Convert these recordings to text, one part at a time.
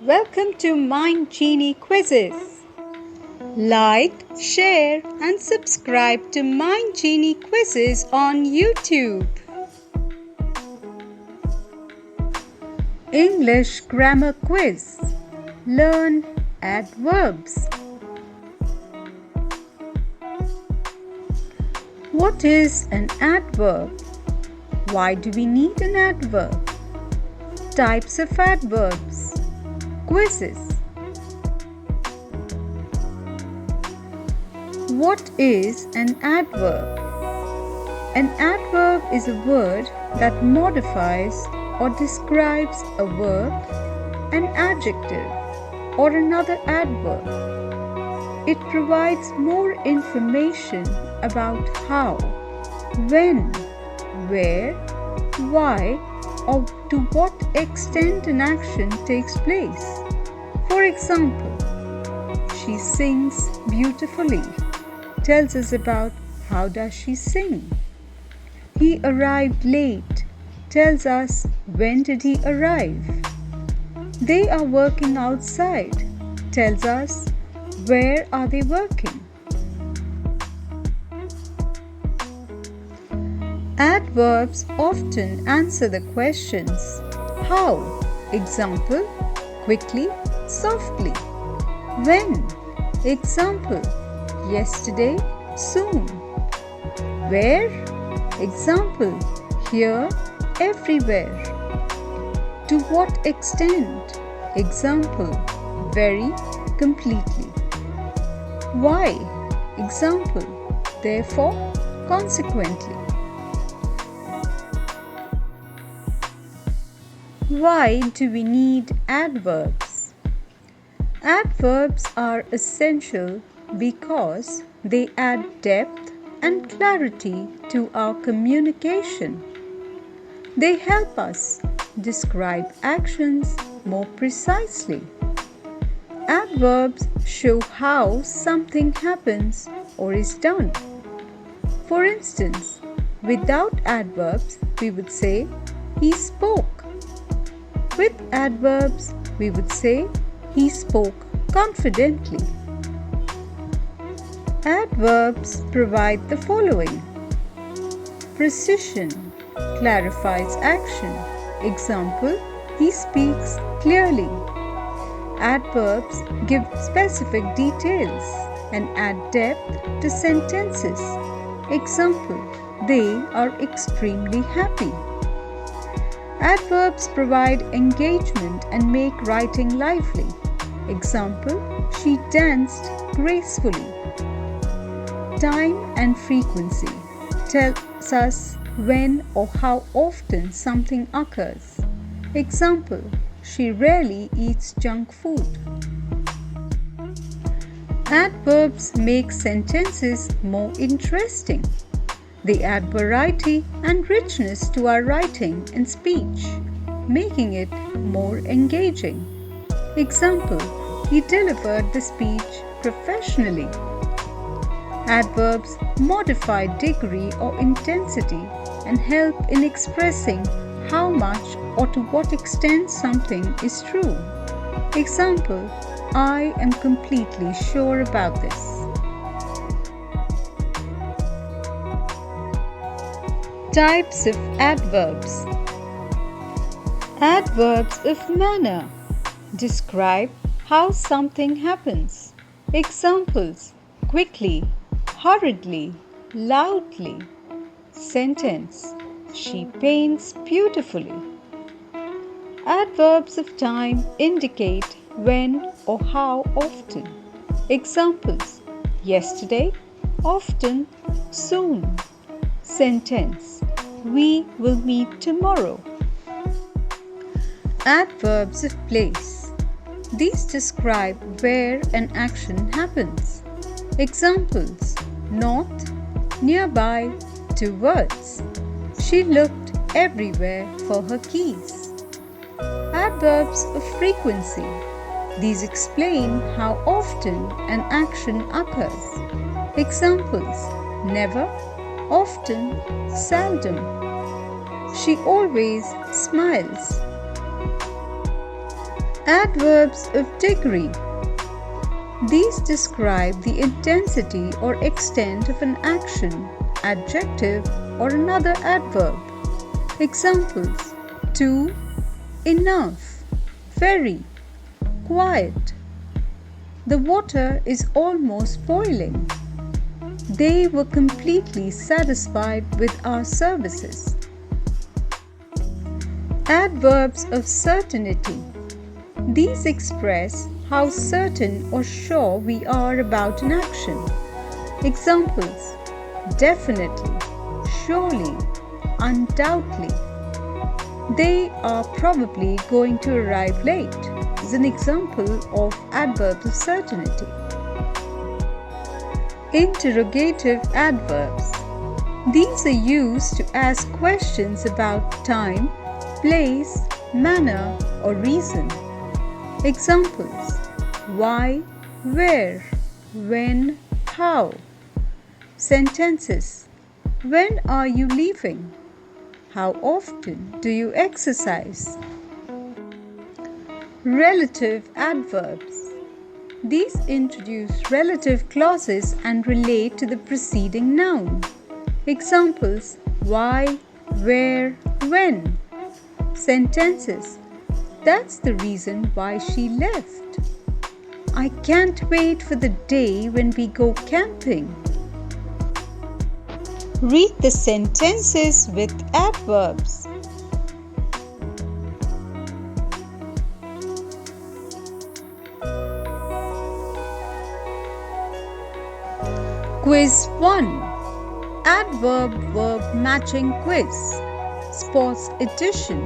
Welcome to Mind Genie Quizzes. Like, share, and subscribe to Mind Genie Quizzes on YouTube. English Grammar Quiz. Learn adverbs. What is an adverb? Why do we need an adverb? Types of adverbs. Quizzes. What is an adverb? An adverb is a word that modifies or describes a verb, an adjective, or another adverb. It provides more information about how, when, where, why, or to what extent an action takes place. For example, she sings beautifully tells us about how does she sing. He arrived late tells us when did he arrive. They are working outside tells us where are they working. Adverbs often answer the questions how, example, quickly, softly. When, example, yesterday, soon. Where, example, here, everywhere. To what extent, example, very, completely. Why, example, therefore, consequently. Why do we need adverbs? Adverbs are essential because they add depth and clarity to our communication. They help us describe actions more precisely. Adverbs show how something happens or is done. For instance, without adverbs, we would say, he spoke. With adverbs, we would say, he spoke confidently. Adverbs provide the following. Precision, clarifies action. Example, he speaks clearly. Adverbs give specific details and add depth to sentences. Example, they are extremely happy. Adverbs provide engagement and make writing lively. Example, she danced gracefully. Time and frequency tells us when or how often something occurs. Example, she rarely eats junk food. Adverbs make sentences more interesting. They add variety and richness to our writing and speech, making it more engaging. Example, he delivered the speech professionally. Adverbs modify degree or intensity and help in expressing how much or to what extent something is true. Example, I am completely sure about this. Types of adverbs. Adverbs of manner describe how something happens. Examples, quickly, hurriedly, loudly. Sentence, she paints beautifully. Adverbs of time indicate when or how often. Examples, yesterday, often, soon. Sentence, we will meet tomorrow. Adverbs of place. These describe where an action happens. Examples, north, nearby, towards. She looked everywhere for her keys. Adverbs of frequency. These explain how often an action occurs. Examples, never, often, seldom. She always smiles. Adverbs of degree. These describe the intensity or extent of an action, adjective, or another adverb. Examples: too, enough, very, quiet. The water is almost boiling. They were completely satisfied with our services. Adverbs of certainty. These express how certain or sure we are about an action. Examples: definitely, surely, undoubtedly. They are probably going to arrive late is an example of adverbs of certainty. Interrogative adverbs. These are used to ask questions about time, place, manner, or reason. Examples: why, where, when, how. Sentences: when are you leaving? How often do you exercise? Relative adverbs. These introduce relative clauses and relate to the preceding noun. Examples: why, where, when. Sentences: that's the reason why she left. I can't wait for the day when we go camping. Read the sentences with adverbs. Quiz 1. Adverb-verb matching quiz. Sports edition.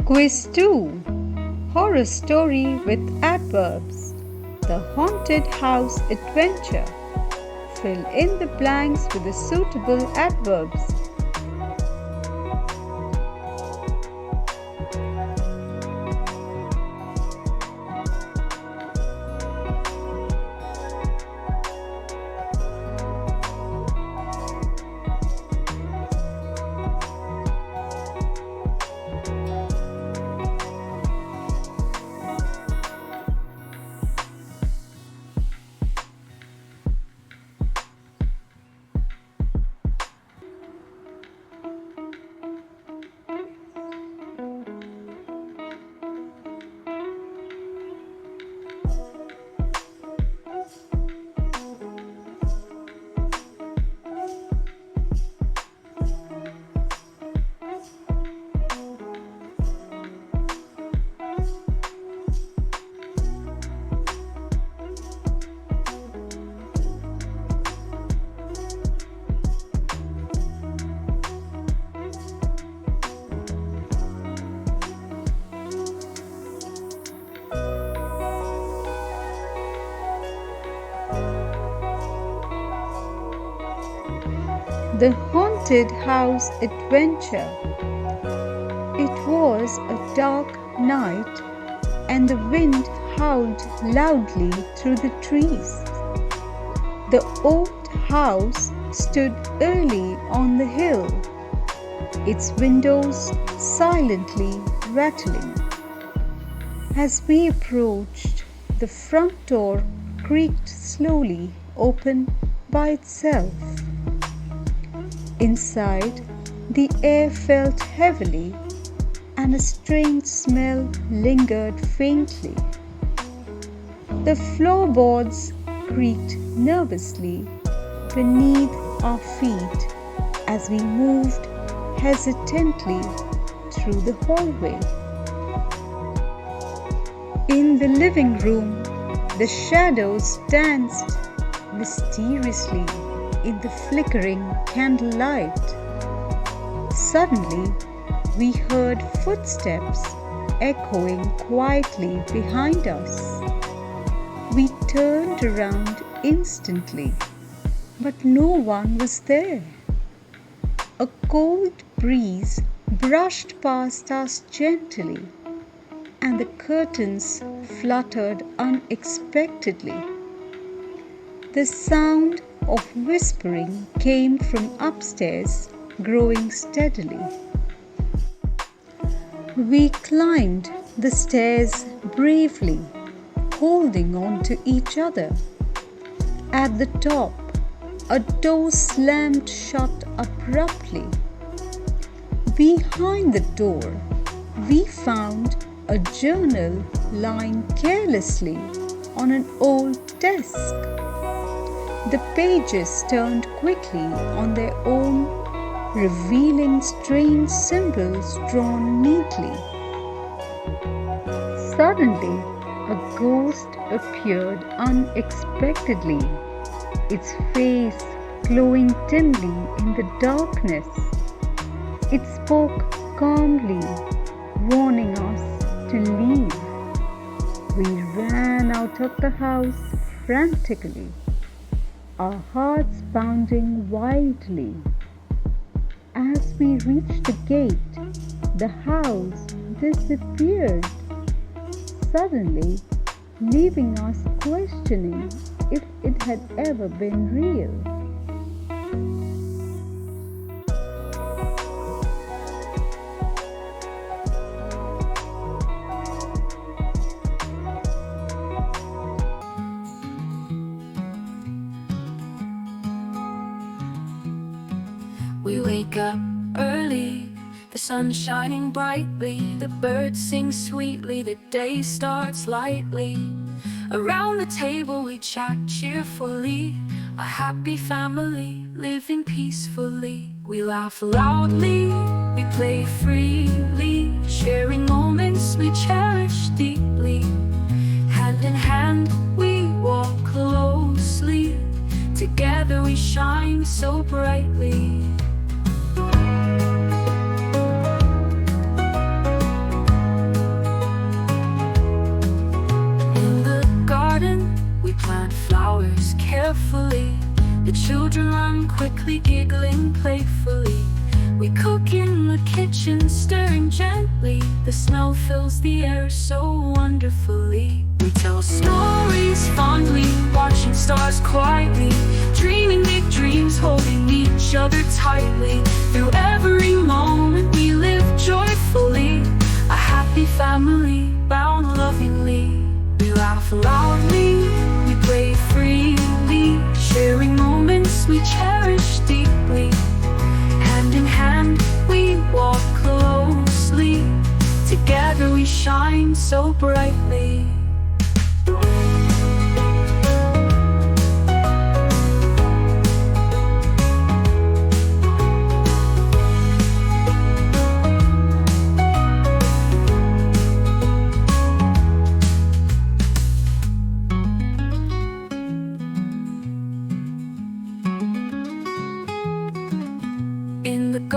Quiz 2. Horror story with adverbs. The haunted house adventure. Fill in the blanks with the suitable adverbs. The haunted house adventure. It was a dark night and the wind howled loudly through the trees. The old house stood early on the hill, its windows silently rattling. As we approached, the front door creaked slowly open by itself. Inside, the air felt heavily and a strange smell lingered faintly. The floorboards creaked nervously beneath our feet as we moved hesitantly through the hallway. In the living room, the shadows danced mysteriously in the flickering candlelight. Suddenly, we heard footsteps echoing quietly behind us. We turned around instantly, but no one was there. A cold breeze brushed past us gently, and the curtains fluttered unexpectedly. The sound of whispering came from upstairs, growing steadily. We climbed the stairs bravely, holding on to each other. At the top, a door slammed shut abruptly. Behind the door, we found a journal lying carelessly on an old desk. The pages turned quickly on their own, revealing strange symbols drawn neatly. Suddenly, a ghost appeared unexpectedly, its face glowing dimly in the darkness. It spoke calmly, warning us to leave. We ran out of the house frantically, our hearts pounding wildly. As we reached the gate, the house disappeared, suddenly leaving us questioning if it had ever been real. We wake up early, the sun shining brightly, the birds sing sweetly, the day starts lightly. Around the table we chat cheerfully, a happy family living peacefully. We laugh loudly, we play freely, sharing moments we cherish deeply. Hand in hand we walk closely, together we shine so brightly. Plant flowers carefully, the children run quickly, giggling playfully. We cook in the kitchen, stirring gently, the smell fills the air so wonderfully. We tell stories fondly, watching stars quietly, dreaming big dreams, holding each other tightly. Through every moment we live joyfully, a happy family bound lovingly. We laugh loudly, we play freely, sharing moments we cherish deeply. Hand in hand we walk closely, together we shine so brightly.